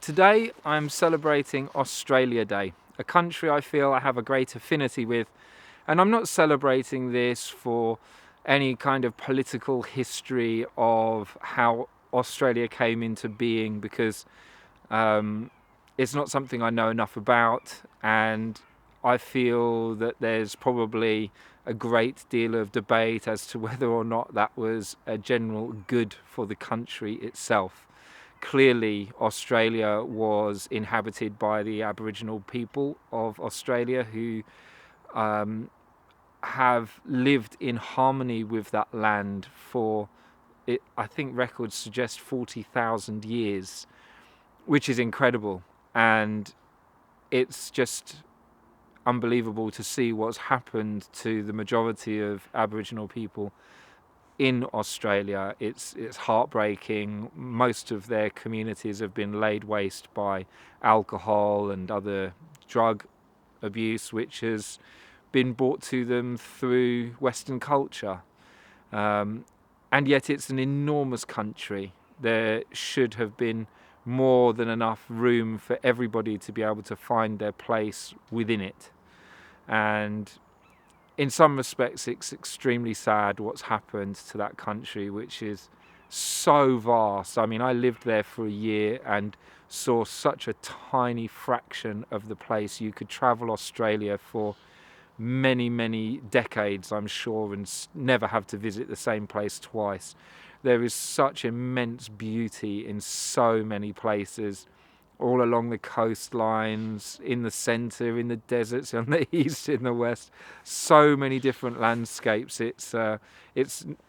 Today I'm celebrating Australia Day, a country I feel I have a great affinity with, and I'm not celebrating this for any kind of political history of how Australia came into being, because um, it's not something I know enough about, and I feel that there's probably a great deal of debate as to whether or not that was a general good for the country itself. Clearly, Australia was inhabited by the Aboriginal people of Australia, who have lived in harmony with that land for, I think records suggest 40,000 years, which is incredible. And it's just unbelievable to see what's happened to the majority of Aboriginal people in Australia. It's heartbreaking. Most of their communities have been laid waste by alcohol and other drug abuse, which has been brought to them through Western culture. And yet it's an enormous country. There should have been more than enough room for everybody to be able to find their place within it. And in some respects, it's extremely sad what's happened to that country, which is so vast. I mean, I lived there for a year and saw such a tiny fraction of the place. You could travel Australia for many, many decades, I'm sure, and never have to visit the same place twice. There is such immense beauty in so many places, all along the coastlines, in the centre, in the deserts, on the east, in the west. So many different landscapes. It's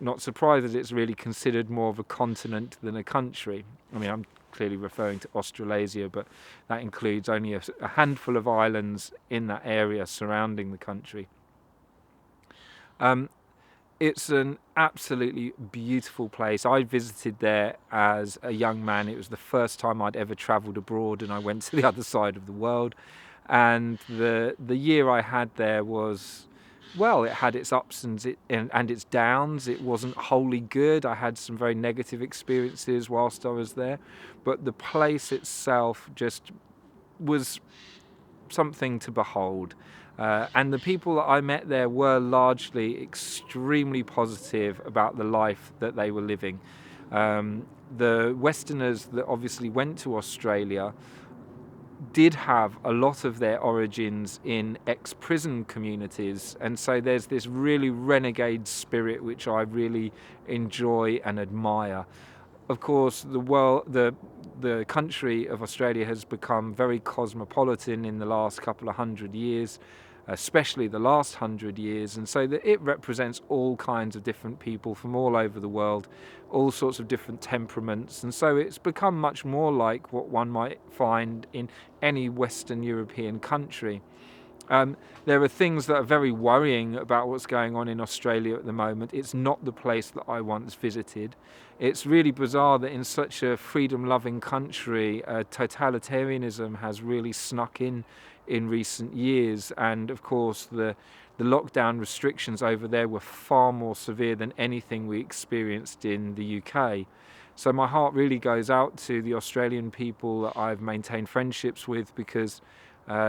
not surprising that it's really considered more of a continent than a country. I mean, I'm clearly referring to Australasia, but that includes only a handful of islands in that area surrounding the country. It's an absolutely beautiful place. I visited there as a young man. It was the first time I'd ever travelled abroad, and I went to the other side of the world. And the year I had there was, well, it had its ups and its downs. It wasn't wholly good. I had some very negative experiences whilst I was there, but the place itself just was something to behold. And the people that I met there were largely extremely positive about the life that they were living. The Westerners that obviously went to Australia did have a lot of their origins in ex-prison communities, and so there's this really renegade spirit which I really enjoy and admire. Of course, the country of Australia has become very cosmopolitan in the last couple of hundred years, especially the last 100 years, and so that it represents all kinds of different people from all over the world, all sorts of different temperaments, and so it's become much more like what one might find in any Western European country. There are things that are very worrying about what's going on in Australia at the moment. It's not the place that I once visited. It's really bizarre that in such a freedom-loving country, totalitarianism has really snuck in recent years, and of course the lockdown restrictions over there were far more severe than anything we experienced in the UK. So my heart really goes out to the Australian people that I've maintained friendships with, because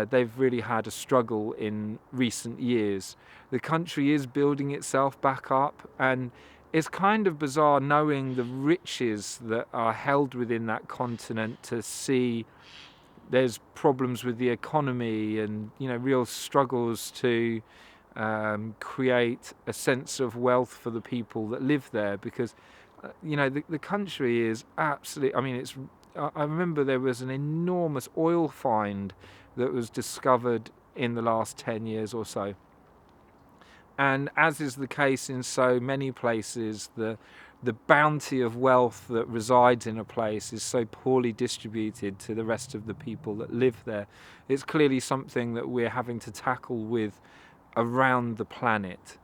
they've really had a struggle in recent years. The country is building itself back up, and it's kind of bizarre knowing the riches that are held within that continent, to see there's problems with the economy and, real struggles to create a sense of wealth for the people that live there, because the country is absolutely, I remember there was an enormous oil find that was discovered in the last 10 years or so. And as is the case in so many places, the bounty of wealth that resides in a place is so poorly distributed to the rest of the people that live there. It's clearly something that we're having to tackle with around the planet.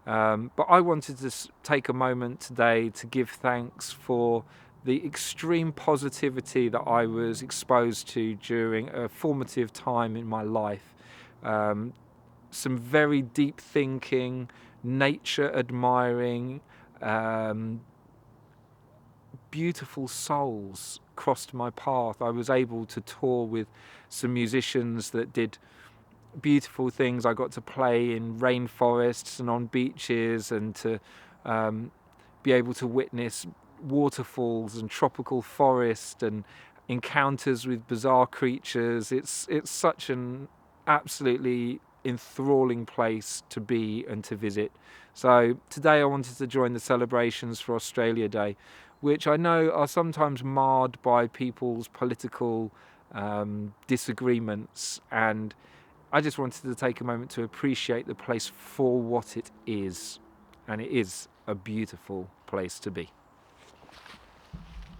But I wanted to take a moment today to give thanks for the extreme positivity that I was exposed to during a formative time in my life. Some very deep thinking, nature admiring, beautiful souls crossed my path. I was able to tour with some musicians that did beautiful things. I got to play in rainforests and on beaches, and to be able to witness waterfalls and tropical forest and encounters with bizarre creatures. It's such an absolutely enthralling place to be and to visit. So today I wanted to join the celebrations for Australia Day, which I know are sometimes marred by people's political disagreements, and I just wanted to take a moment to appreciate the place for what it is, and it is a beautiful place to be.